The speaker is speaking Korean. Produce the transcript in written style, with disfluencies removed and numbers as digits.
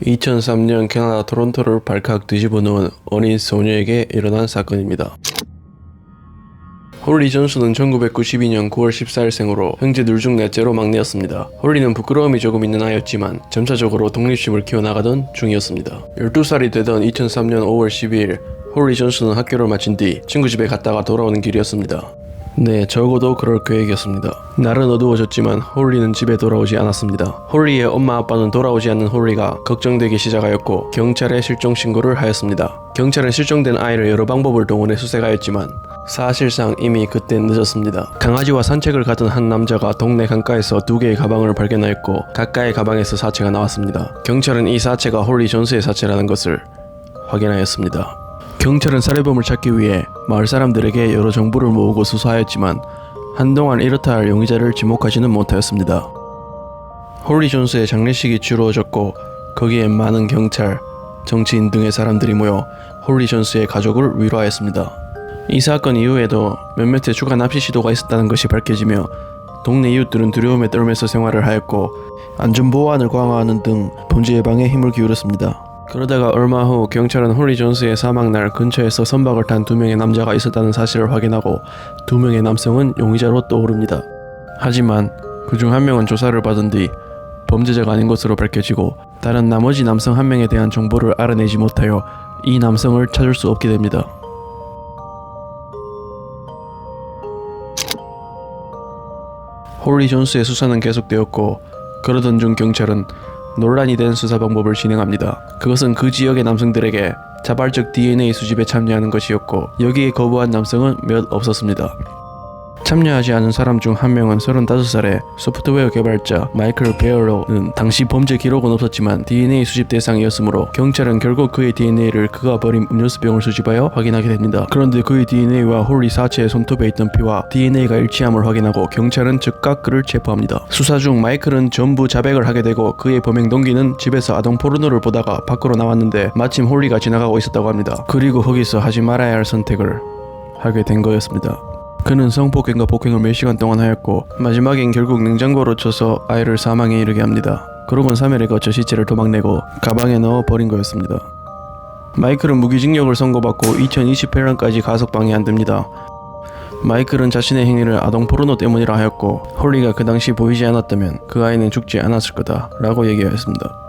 2003년 캐나다 토론토를 발칵 뒤집어 놓은 어린 소녀에게 일어난 사건입니다. 홀리 존슨은 1992년 9월 14일 생으로 형제 둘 중 넷째로 막내였습니다. 홀리는 부끄러움이 조금 있는 아이였지만 점차적으로 독립심을 키워나가던 중이었습니다. 12살이 되던 2003년 5월 12일 홀리 존슨은 학교를 마친 뒤 친구 집에 갔다가 돌아오는 길이었습니다. 네, 적어도 그럴 계획이었습니다. 날은 어두워졌지만 홀리는 집에 돌아오지 않았습니다. 홀리의 엄마 아빠는 돌아오지 않는 홀리가 걱정되기 시작하였고 경찰에 실종 신고를 하였습니다. 경찰은 실종된 아이를 여러 방법을 동원해 수색하였지만 사실상 이미 그땐 늦었습니다. 강아지와 산책을 가던 한 남자가 동네 강가에서 2개의 가방을 발견하였고 각각의 가방에서 사체가 나왔습니다. 경찰은 이 사체가 홀리 존스의 사체라는 것을 확인하였습니다. 경찰은 살해범을 찾기 위해 마을 사람들에게 여러 정보를 모으고 수사하였지만 한동안 이렇다 할 용의자를 지목하지는 못하였습니다. 홀리 존스의 장례식이 치루어졌고 거기에 많은 경찰, 정치인 등의 사람들이 모여 홀리 존스의 가족을 위로하였습니다. 이 사건 이후에도 몇몇의 추가 납치 시도가 있었다는 것이 밝혀지며 동네 이웃들은 두려움에 떨면서 생활을 하였고 안전보안을 강화하는 등 범죄 예방에 힘을 기울였습니다. 그러다가 얼마 후 경찰은 홀리 존스의 사망날 근처에서 선박을 탄 2명의 남자가 있었다는 사실을 확인하고 2명의 남성은 용의자로 떠오릅니다. 하지만 그중 1명은 조사를 받은 뒤 범죄자가 아닌 것으로 밝혀지고 다른 나머지 남성 1명에 대한 정보를 알아내지 못하여 이 남성을 찾을 수 없게 됩니다. 홀리 존스의 수사는 계속되었고 그러던 중 경찰은 논란이 된 수사 방법을 진행합니다. 그것은 그 지역의 남성들에게 자발적 DNA 수집에 참여하는 것이었고 여기에 거부한 남성은 몇 없었습니다. 참여하지 않은 사람 중 1명은 35살의 소프트웨어 개발자 마이클 베어로는 당시 범죄 기록은 없었지만 DNA 수집 대상이었으므로 경찰은 결국 그의 DNA를 그가 버린 음료수병을 수집하여 확인하게 됩니다. 그런데 그의 DNA와 홀리 사체의 손톱에 있던 피와 DNA가 일치함을 확인하고 경찰은 즉각 그를 체포합니다. 수사 중 마이클은 전부 자백을 하게 되고 그의 범행 동기는 집에서 아동 포르노를 보다가 밖으로 나왔는데 마침 홀리가 지나가고 있었다고 합니다. 그리고 거기서 하지 말아야 할 선택을 하게 된 거였습니다. 그는 성폭행과 폭행을 몇 시간 동안 하였고 마지막엔 결국 냉장고로 쳐서 아이를 사망에 이르게 합니다. 그러곤 3일에 거쳐 시체를 도망내고 가방에 넣어 버린 거였습니다. 마이클은 무기징역을 선고받고 2028년까지 가석방이 안 됩니다. 마이클은 자신의 행위를 아동 포르노 때문이라 하였고 홀리가 그 당시 보이지 않았다면 그 아이는 죽지 않았을 거다 라고 얘기하였습니다.